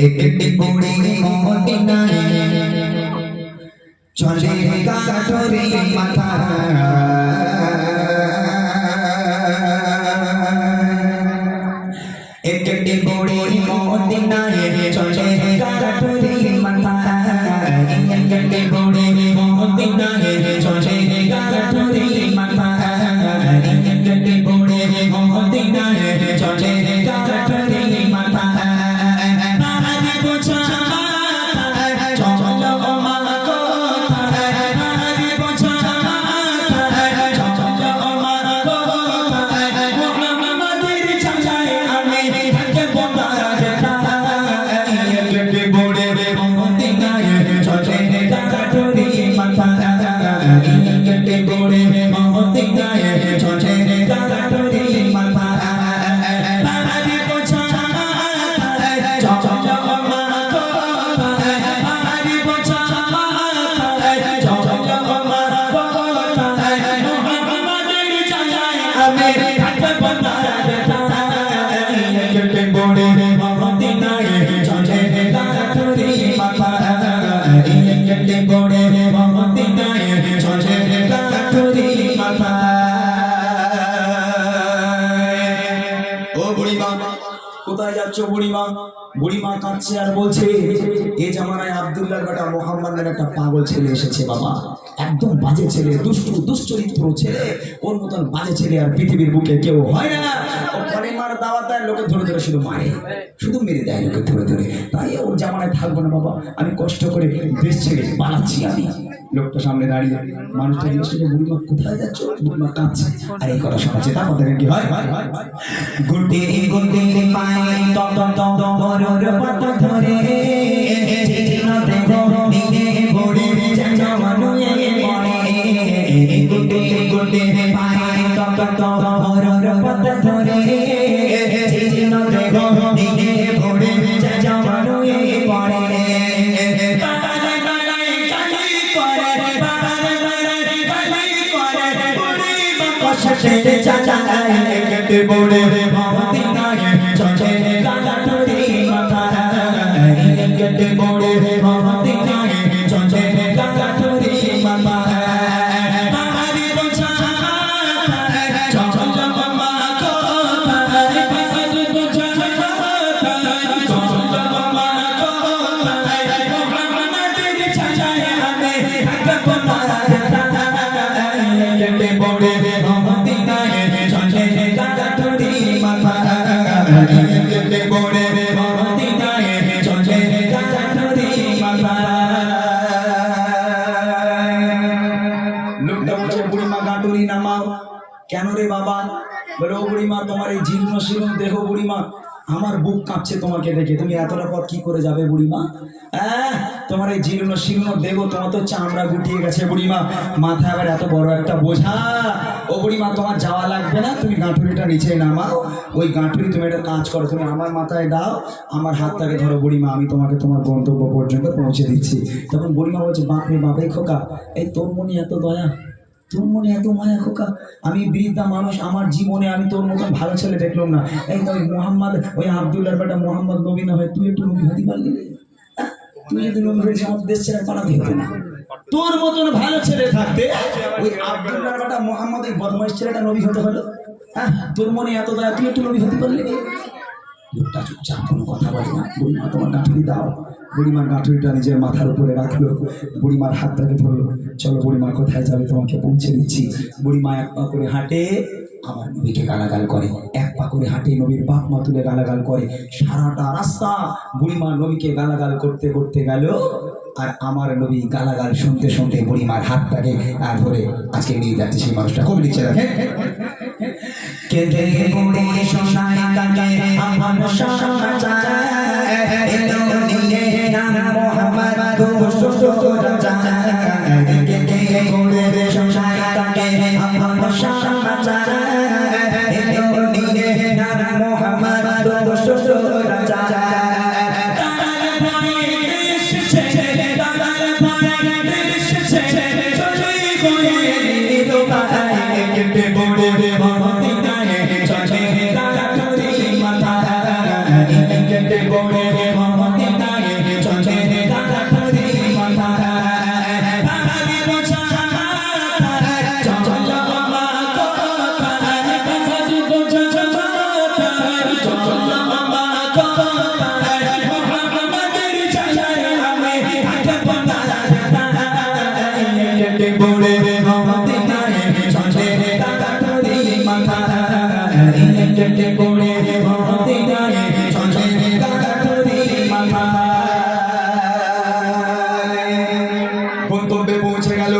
একটি বুড়ি মদিনায় চলে কাঠরে মাথা একটি বুড়ি মদিনায় চলে কাঠরে মাথা একটি বুড়ি মদিনায় চলে কাঠরে মাথা একটি বুড়ি মদিনায় চলে কাঠরে মাথা বুড়িমা কাঁদছে আর বলছে এই জামানায় আব্দুল্লাহর বেটা মোহাম্মদ নামে একটা পাগল ছেলে এসেছে বাবা, একদম বাজে ছেলে, দুশ্চরিত্র ছেলে, ওর মতন বাজে ছেলে আর পৃথিবীর বুকে কেউ হয় না। ও কলেমার দাওয়াত দেয়, লোকে ধরে ধরে শুধু মারে, শুধু মেরে দেয় লোকে ধরে ধরে। তাই ওর জামানায় থাকবো না বাবা, আমি কষ্ট করে দেশ ছেড়ে পালাচ্ছি। আমি লোকটা সামনে দাঁড়িয়ে মানুষটা জিজ্ঞেস করে বুড়িমা কোথায় যাচ্ছ? বুড়িমা কাঁদছে আর এই কথা শোনাচ্ছে। তারপর দেখেন কি হয়, গুটে গুটে পায়ে তত তত বড়র পাতা ধরে চিনাতে গো দিনে বড়ে জামানুয়ে পড়ে গুটে গুটে পায়ে তত তত বড়র পাতা ধরে চিনাতে গো দিনে বড়ে জামানুয়ে পড়ে শেষে চাচায় কেটে বড়ে মদিনায় চলে কাঠরে মাথা কেটে বড়ে মদিনায় চলে কাঠরে মাথা আমারি বোঝা চল মামা কোথায় বাজু বোঝা চল মামা কোথায় মোহাম্মদের চাচায় আমি থাকব না কেটে বড়ে কেন রে বাবা? বলে ও বুড়িমা তোমার এই জীর্ণ শীর্ণ দেহ বুড়িমা, আমার বুক কাঁপছে তোমাকে দেখে। তুমি এতটা পথ কি করে যাবে বুড়িমা? তোমার এই জীর্ণ শীর্ণ দেহ, তোমার তো চামড়া গুটিয়ে গেছে বুড়িমা, মাথায় আবার এত বড় একটা বোঝা। ও বুড়িমা তোমার যাওয়া লাগবে না, তুমি গাঁঠুরিটা নিচে নামাও, ওই গাঁঠুরি তুমি একটা কাজ করো, তুমি আমার মাথায় দাও, আমার হাতটাকে ধরো বুড়িমা, আমি তোমাকে তোমার গন্তব্য পর্যন্ত পৌঁছে দিচ্ছি। তখন বুড়িমা বলছে বাপরে বাপে খোকা, এই তোর মনে এত দয়া, তোর মনে এত মায়া খোকা, আমি বৃদ্ধা মানুষ, আমার জীবনে আমি তোর মতন ভালো ছেলে দেখলাম না। এই তো ওই মোহাম্মদ, ওই আব্দুল্লাহর বেটা মোহাম্মদ নবী না হয়, তুই একটু নবী হতে পারলি? তুই যদি নবী হয়েছে আমাদের দেশ ছেড়ে পালাতে হবে না। তোর মতন ভালো ছেলে থাকতে ওই আব্দুল্লাহর বেটা মোহাম্মদ, ওই বদমাইশ ছেলেটা নবী হতে হলো? তোর মনে এত দয়া, তুই একটু নবী হতে পারলি? লোকটা চুপচাপ কোনো কথা বলে না। বুড়িমা তোমার গাঁঠুরি দাও। বুড়িমার গাঁঠুরিটা নিজের মাথার উপরে রাখলো, বুড়িমার হাতটাকে ধরলো, চলো বুড়িমা কোথায় যাবে তোমাকে পৌঁছে দিচ্ছি। বুড়িমা এক পা করে হাঁটে, আমার নবীকে গালাগাল করে, এক পা করে হাঁটে, নবীর বাপ মা তুলে গালাগাল করে। সারাটা রাস্তা বুড়িমা নবীকে গালাগাল করতে করতে গেল, আর আমার নবী গালাগাল শুনতে শুনতে বুড়িমার হাতটাকে ধরে আজকে নিয়ে যাচ্ছে সেই মানুষটা। কবি লিখছে দেখেন, কেঁদে পড়ে শোনায় কানে আমার সমাচার, এলো নিয়ে নাম মোহাম্মদ দুশো রাজা। কেঁদে পড়ে শোনায় কানে আমার সমাচার, এলো নিয়ে নাম মোহাম্মদ দুশো রাজা। কেটে বড়ে গন্তব্যে পৌঁছে গেল।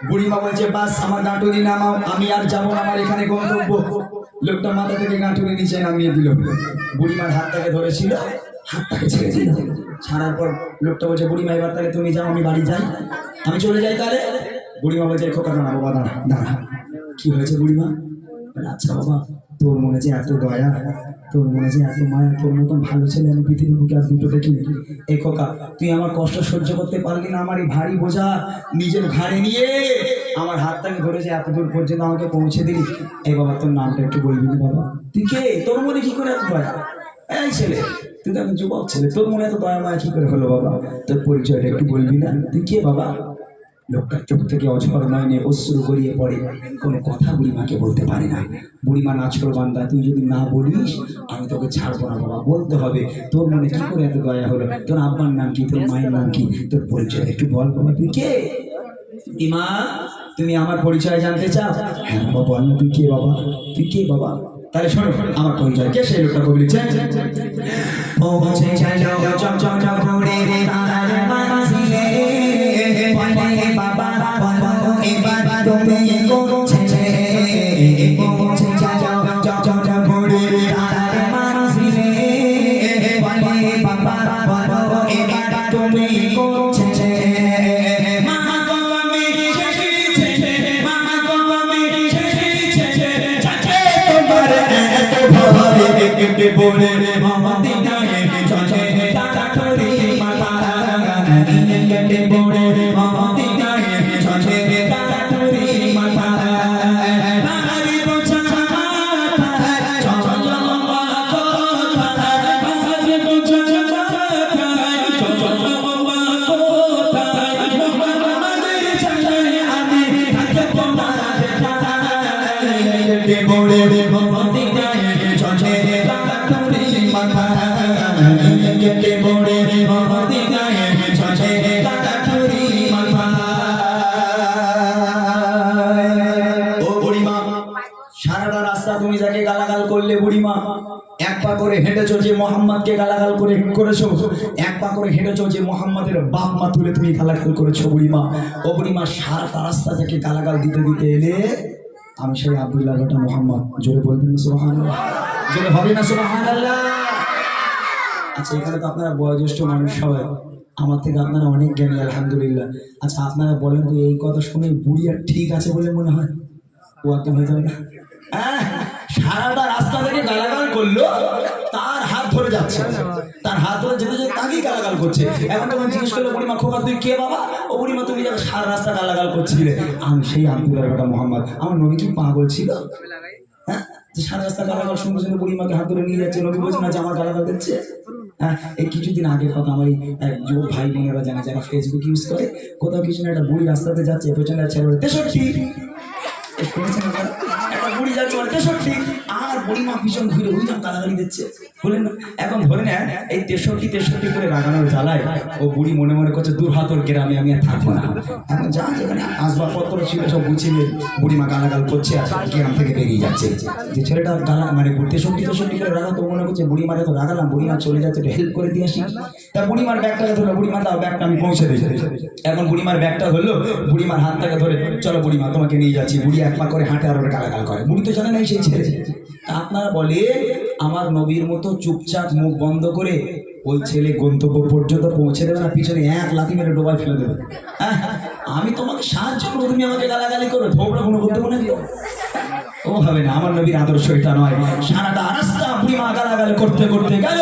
বুড়িমা বলছে বাস আমার গাঁটুরি নামাও, আমি আর যাবো না, আমার এখানে গন্তব্য। লোকটা মাথা থেকে গাঁটুরি নিচে নামিয়ে দিল। বুড়িমার হাতটাকে ধরেছিল, হাতটাকে ছেড়ে দিল। ছাড়ার পর লোকটা বলছে বুড়িমা এবার তাহলে তুমি যাও, আমি বাড়ি যাই, আমি চলে যাই তাহলে। বুড়িমা বলছে খোকা দাঁড়া বাবা, দাঁড়া দাঁড়া। কি হয়েছে বুড়িমা? আচ্ছা বাবা, তোর মনে যে এত দয়া, তোর মনে যে এত মায়া, তোর মতন ভালো ছেলে আমি পৃথিবীর বুকে আর দুটো দেখিনি। এ খোকা, তুই আমার কষ্ট সহ্য করতে পারলি না, আমার এই ভারী বোঝা নিজের ঘাড়ে নিয়ে আমার হাতটাকে ধরেছে এত দূর পর্যন্ত আমাকে পৌঁছে দিলি। এই বাবা তোর নামটা একটু বলবি না বাবা? তুই কে? তোর মনে কি করে এত দয়া? এই ছেলে, তুই তো এখন যুবক ছেলে, তোর মনে এত দয়া মায়া কি করে হলো বাবা? তোর পরিচয়টা একটু বলবি না? তুই কে বাবা? লোকটার চোখ থেকে অঝর নয়নে অশ্রু গড়িয়ে পড়ে, কোনো কথা বুড়িমাকে বলতে পারে না। বুড়িমা নাছর বান্দা, তুই যদি না বলিস আমি তোকে ছাড়বো না বাবা, বলতে হবে। তোর মনে কি করে এত দয়া হলো? তোর আব্বার নাম কি, তোর মায়ের নাম কি, তোর পরিচয় একটু বল বাবা, তুই কে? ইমা, তুমি আমার পরিচয় জানতে চাও? হ্যাঁ বাবা বল না, তুই কে বাবা? তুই কে বাবা? তাহলে শোনো আমার পরিচয়। কে সেই লোকটা? কবি লিখছেন বাবা বলে মদিনায় চলে কাঠুরি মাথা, বলে মদিনায় চলে কাঠুরি মাথা। নারী বোঝা চলো নারী বোঝা চলো আমাদের চাই আমি থাকবো না বলে মদিনায় চলে সারাটা রাস্তা তুমি যাকে গালাগাল করলে বুড়িমা, এক পা করে হেঁটেছো যে মোহাম্মদকে গালাগাল করেছো, এক পা করে হেঁটেছো যে মোহাম্মদের বাপ মা তুলে তুমি গালাগাল করেছো বুড়িমা। ও বুড়িমা, সারাটা রাস্তা যাকে গালাগাল দিতে দিতে এলে আমি সেই আব্দুল্লাহ বেটা মোহাম্মদ। জোরে বলবেন না সুবহানাল্লাহ? জোরে হবে না সুবহানাল্লাহ? আচ্ছা, এখানে তো আপনারা বয়োজ্যেষ্ঠ মানুষ সবাই, আমার থেকে আপনারা অনেক জ্ঞানী আলহামদুলিল্লাহ। আচ্ছা আপনারা বলেন তো, এই কথা শুনে বুড়ি আর ঠিক আছে বলে মনে হয়? ও একদম হয়ে যাবে না? সারাটা রাস্তা থেকে গালাগাল করলো, তার হাত ধরে যাচ্ছে, তার হাত ধরে যেতে যেতে তাকেই গালাগাল করছে। এখন তখন জিজ্ঞেস করলো বুড়িমা খোকা তুই কে বাবা? ও বুড়িমা তুমি যাবে সারা রাস্তা গালাগাল করছিলে, আমি সেই আব্দুল্লাহ বেটা মোহাম্মদ। আমার নবী কি পাগল ছিল? হ্যাঁ, সারা রাস্তা গালাগাল শুনতে শুনে বুড়িমাকে হাত ধরে নিয়ে যাচ্ছে, নবী বলছে না যে আমার গালাগাল দিচ্ছে। হ্যাঁ, এই কিছুদিন আগের কথা, আমার এই যুবক ভাই বোনেরা জানে যারা ফেসবুক ইউজ করে, কোথাও কিছু না একটা বুড়ি রাস্তাতে যাচ্ছে, পেছনে ছেলে 63 একটা বুড়ি যাচ্ছে 63, আর বুড়িমা ভীষণ ঘুরে ওই জন্য গালাগালি দিচ্ছে বলেন না। এখন ধরে নেন এই 63 করে রাগানোর জ্বালায় ও বুড়ি মনে মনে করছে দূর হাতর গ্রামে আমি আর থাকবো না। এখন যা যেখানে আসবাবপত্র ছিল সব গুছিয়ে বুড়িমা গালাগাল করছে আর গ্রাম থেকে বেরিয়ে যাচ্ছে। যে ছেলেটা গালা মানে 63 করে রাগাতো, মনে করছে বুড়িমারে তো রাগালাম, বুড়িমা চলে যাচ্ছে, একটু হেল্প করে দিয়ে আসি। তা বুড়িমার ব্যাগটাকে ধরলো, বুড়িমা দাও ব্যাগটা আমি পৌঁছে দিই। এখন বুড়িমার ব্যাগটা ধরলো, বুড়িমার হাতটাকে ধরে চলো বুড়িমা তোমাকে নিয়ে যাচ্ছি। বুড়ি এক পা করে হাঁটে আর ওরা গালাগাল করে, বুড়ি তো জানে না সেই ছেলে। আপনারা বলে আমার নবীর মতো চুপচাপ মুখ বন্ধ করে ওই ছেলে গন্তব্য পর্যন্ত পৌঁছে দেবে না, পিছনে এক লাথি মেরে ডোবায় ফেলে দেবে। আমি তোমাকে সাহায্য করবো, তুমি আমাকে গালাগালি করবে, ধোবড়া কোনো করতে মনে দিও ও হবে না। আমার নবীর আদর্শ এটা নয়। সারাটা রাস্তা বুড়িমা গালাগাল করতে করতে গেল,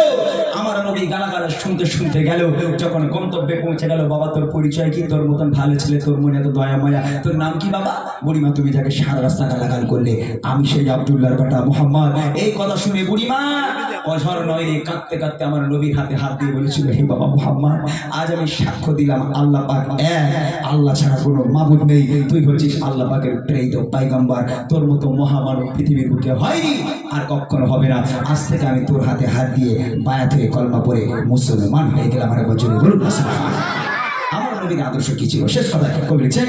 আমার আমার নবী গালাগাল শুনতে শুনতে গেল, যখন গন্তব্যে পৌঁছে গেল, বাবা তোর পরিচয় কি, তোর মতন ভালো ছেলে, তোর মনে এত দয়া মায়া, তোর নাম কি বাবা? বুড়িমা তুমি যাকে সারা রাস্তা গালাগাল করলে, আমি সেই আব্দুল্লাহর বেটা মুহাম্মদ। এই কথা শুনে বুড়িমা অঝর নয় রে, কাঁদতে কাঁদতে আমার নবীর হাতে হাত দিয়ে বলেছিল, হে বাবা মুহাম্মদ, আজ আমি সাক্ষ্য দিলাম আল্লাহ পাক এক, আল্লাহ ছাড়া কোনো মাবুদ নেই, তুই হচ্ছিস আল্লাহ পাকের প্রেরিত পয়গম্বর, তোর মতো মহামানব পৃথিবীর বুকে হয়নি আর কখনো হবে না। আজ থেকে আমি তোর হাতে হাত দিয়ে বায়াত হয়ে কলমা পড়ে মুসলমান হয়ে গেলাম। আমার একবার জোরে বলুন সুবহানাল্লাহ। আমার নবীর আদর্শ কি ছিল? শেষ কথা কবি লিখছেন,